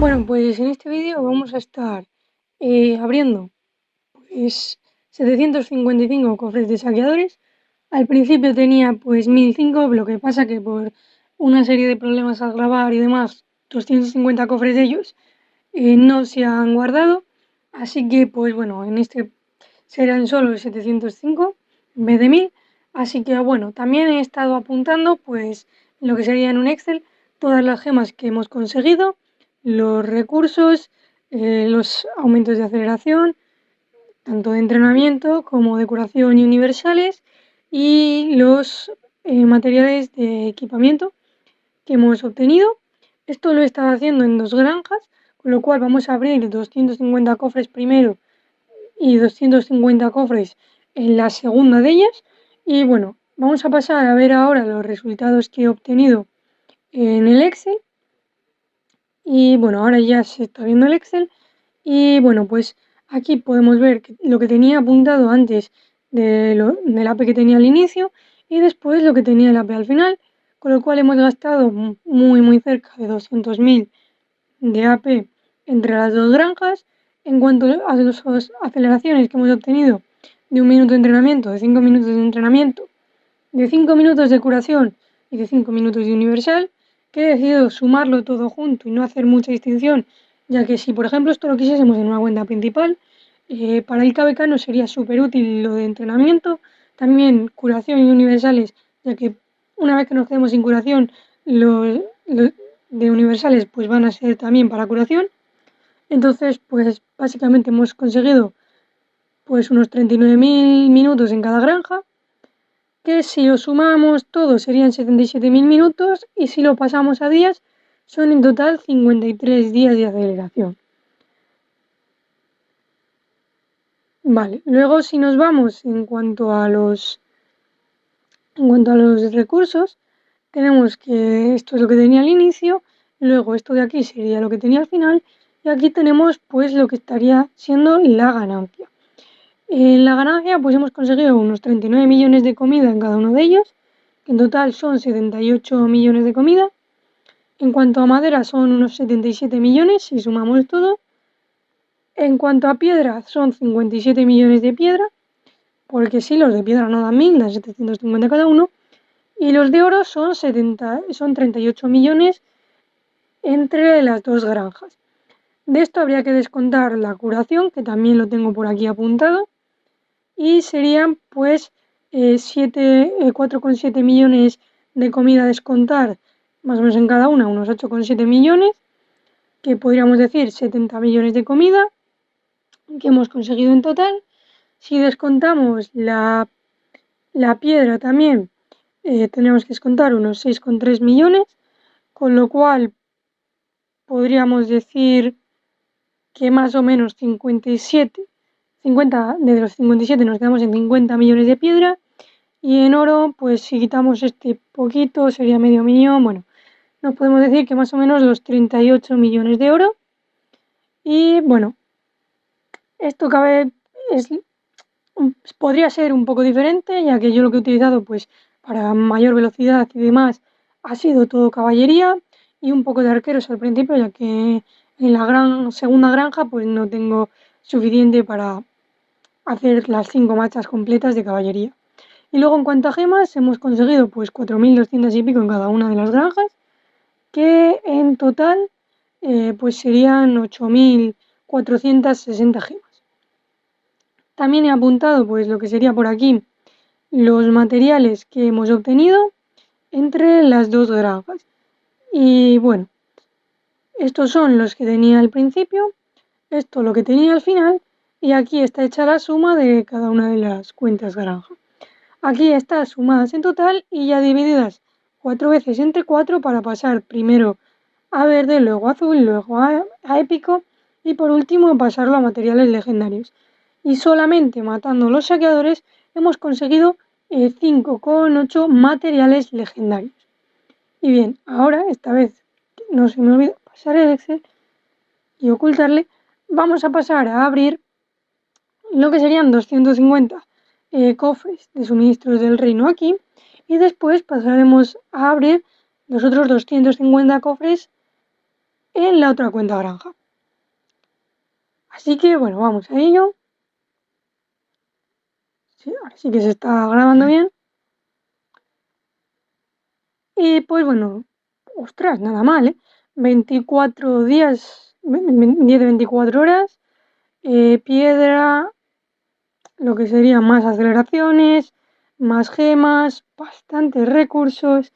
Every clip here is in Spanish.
Bueno, pues en este vídeo vamos a estar abriendo pues 755 cofres de saqueadores. Al principio tenía pues 1005, lo que pasa que por una serie de problemas al grabar y demás, 250 cofres de ellos no se han guardado. Así que pues bueno, en este serán solo 705 en vez de 1000. Así que bueno, también he estado apuntando pues lo que sería en un Excel todas las gemas que hemos conseguido, los recursos, los aumentos de aceleración, tanto de entrenamiento como de curación y universales, y los materiales de equipamiento que hemos obtenido. Esto lo he estado haciendo en 2 granjas, con lo cual vamos a abrir 250 cofres primero y 250 cofres en la segunda de ellas. Y bueno, vamos a pasar a ver ahora los resultados que he obtenido en el Excel. Y bueno, ahora ya se está viendo el Excel. Y bueno, pues aquí podemos ver lo que tenía apuntado antes del APE que tenía al inicio y después lo que tenía el APE al final, con lo cual hemos gastado muy cerca de 200.000 de AP entre las 2 granjas. En cuanto a las aceleraciones que hemos obtenido de 1 minuto de entrenamiento, de 5 minutos de entrenamiento, de 5 minutos de curación y de 5 minutos de universal, que he decidido sumarlo todo junto y no hacer mucha distinción, ya que si por ejemplo esto lo quisiésemos en una cuenta principal, para el KBK nos sería súper útil lo de entrenamiento, también curación y universales, ya que una vez que nos quedemos sin curación, los de universales pues van a ser también para curación. Entonces pues básicamente hemos conseguido pues unos 39.000 minutos en cada granja, que si lo sumamos todo serían 77.000 minutos, y si lo pasamos a días son en total 53 días de aceleración. Vale, luego si nos vamos en cuanto a los recursos, tenemos que esto es lo que tenía al inicio, luego esto de aquí sería lo que tenía al final, y aquí tenemos pues lo que estaría siendo la ganancia. En la ganancia pues hemos conseguido unos 39 millones de comida en cada uno de ellos, que en total son 78 millones de comida. En cuanto a madera son unos 77 millones si sumamos todo. En cuanto a piedra son 57 millones de piedra, porque sí, los de piedra no dan 1000, dan 750 cada uno. Y los de oro son 38 millones entre las 2 granjas. De esto habría que descontar la curación, que también lo tengo por aquí apuntado, y serían pues 4,7 millones de comida a descontar, más o menos en cada una, unos 8,7 millones, que podríamos decir 70 millones de comida que hemos conseguido en total. Si descontamos la piedra también, tenemos que descontar unos 6,3 millones, con lo cual podríamos decir que más o menos 50 de los 57 nos quedamos en 50 millones de piedra, y en oro, pues si quitamos este poquito sería medio millón. Bueno, nos podemos decir que más o menos los 38 millones de oro. Y bueno, esto podría ser un poco diferente, ya que yo lo que he utilizado pues para mayor velocidad y demás ha sido todo caballería y un poco de arqueros al principio, ya que en la segunda granja pues no tengo suficiente para hacer las 5 marchas completas de caballería. Y luego en cuanto a gemas hemos conseguido pues 4.200 y pico en cada una de las granjas, que en total pues serían 8.460 gemas. También he apuntado pues lo que sería por aquí los materiales que hemos obtenido entre las 2 granjas. Y bueno, estos son los que tenía al principio, esto lo que tenía al final, y aquí está hecha la suma de cada una de las cuentas granja. Aquí está sumadas en total y ya divididas 4 veces entre 4 para pasar primero a verde, luego a azul, luego a épico y por último pasarlo a materiales legendarios. Y solamente matando los saqueadores hemos conseguido 5,8 materiales legendarios. Y bien, ahora, esta vez no se me olvida pasar el Excel y ocultarle, vamos a pasar a abrir lo que serían 250 cofres de suministros del reino aquí, y después pasaremos a abrir los otros 250 cofres en la otra cuenta granja. Así que bueno, vamos a ello. Sí, ahora sí que se está grabando bien. Y pues bueno, ostras, nada mal, ¿eh? 24 días, 10 de 24 horas, piedra, lo que serían más aceleraciones, más gemas, bastantes recursos.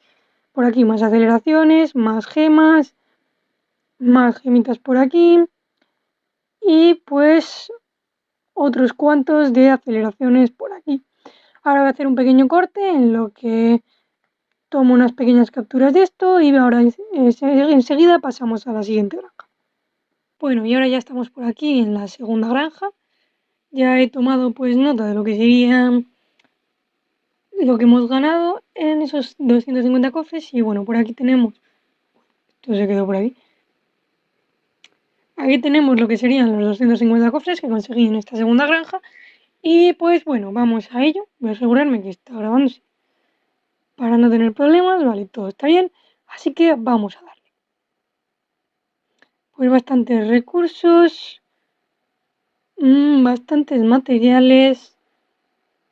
Por aquí más aceleraciones, más gemas, más gemitas por aquí. Y pues otros cuantos de aceleraciones por aquí. Ahora voy a hacer un pequeño corte en lo que tomo unas pequeñas capturas de esto y ahora enseguida pasamos a la siguiente granja. Bueno, y ahora ya estamos por aquí en la segunda granja. Ya he tomado pues nota de lo que sería lo que hemos ganado en esos 250 cofres y bueno, por aquí tenemos, esto se quedó por ahí. Aquí tenemos lo que serían los 250 cofres que conseguí en esta segunda granja y pues bueno, vamos a ello. Voy a asegurarme que está grabándose para no tener problemas, vale, todo está bien, así que vamos a darle. Pues bastantes recursos, bastantes materiales,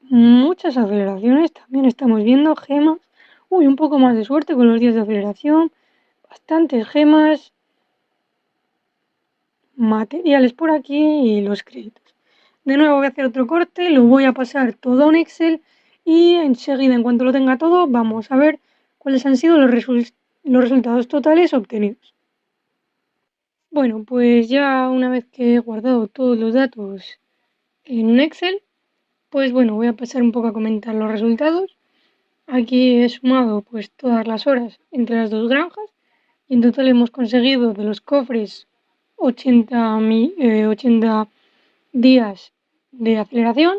muchas aceleraciones, también estamos viendo gemas, un poco más de suerte con los días de aceleración, bastantes gemas, materiales por aquí y los créditos. De nuevo voy a hacer otro corte, lo voy a pasar todo a un Excel y enseguida, en cuanto lo tenga todo, vamos a ver cuáles han sido los resultados totales obtenidos. Bueno, pues ya una vez que he guardado todos los datos en un Excel, pues bueno, voy a pasar un poco a comentar los resultados. Aquí he sumado pues todas las horas entre las dos granjas y en total hemos conseguido de los cofres 80 días de aceleración,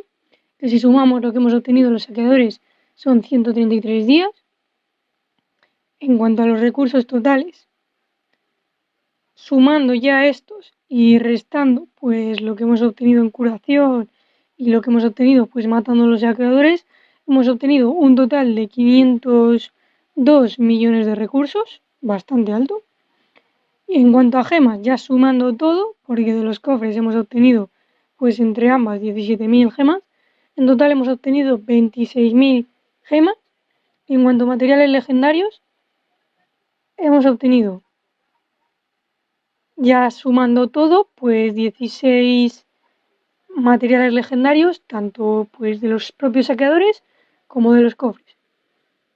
que si sumamos lo que hemos obtenido los saqueadores son 133 días. En cuanto a los recursos totales, sumando ya estos y restando pues lo que hemos obtenido en curación y lo que hemos obtenido pues matando a los saqueadores, hemos obtenido un total de 502 millones de recursos, bastante alto. Y en cuanto a gemas, ya sumando todo, porque de los cofres hemos obtenido pues entre ambas 17.000 gemas, en total hemos obtenido 26.000 gemas. Y en cuanto a materiales legendarios, hemos obtenido, ya sumando todo, pues 16 materiales legendarios, tanto pues de los propios saqueadores como de los cofres.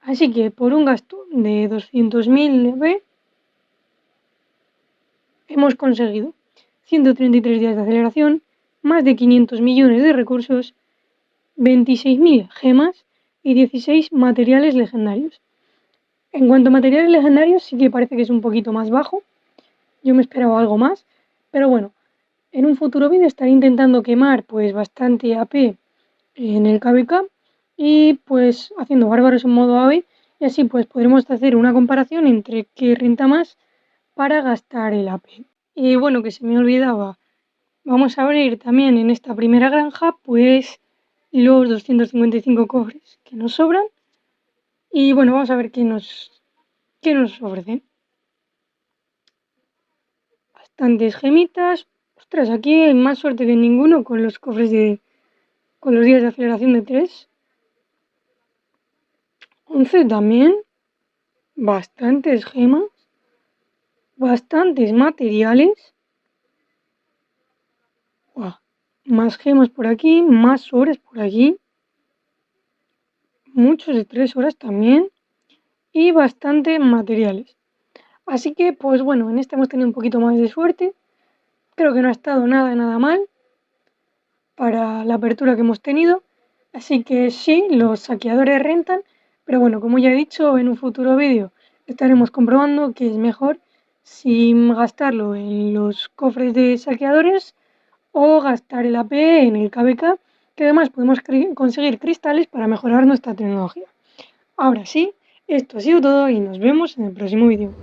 Así que por un gasto de 200.000 B hemos conseguido 133 días de aceleración, más de 500 millones de recursos, 26.000 gemas y 16 materiales legendarios. En cuanto a materiales legendarios, sí que parece que es un poquito más bajo. Yo me esperaba algo más, pero bueno, en un futuro vídeo estaré intentando quemar pues bastante AP en el KVK y pues haciendo bárbaros en modo AVE y así pues podremos hacer una comparación entre qué renta más para gastar el AP. Y bueno, que se me olvidaba, vamos a abrir también en esta primera granja pues los 255 cofres que nos sobran y bueno, vamos a ver qué nos ofrecen. Bastantes gemitas. Ostras, aquí hay más suerte que ninguno con los cofres con los días de aceleración de 3. 11 también. Bastantes gemas. Bastantes materiales. Wow. Más gemas por aquí, más horas por aquí. Muchos de 3 horas también. Y bastantes materiales. Así que, pues bueno, en este hemos tenido un poquito más de suerte. Creo que no ha estado nada mal para la apertura que hemos tenido. Así que sí, los saqueadores rentan, pero bueno, como ya he dicho, en un futuro vídeo estaremos comprobando que es mejor si gastarlo en los cofres de saqueadores o gastar el AP en el KVK, que además podemos conseguir cristales para mejorar nuestra tecnología. Ahora sí, esto ha sido todo y nos vemos en el próximo vídeo.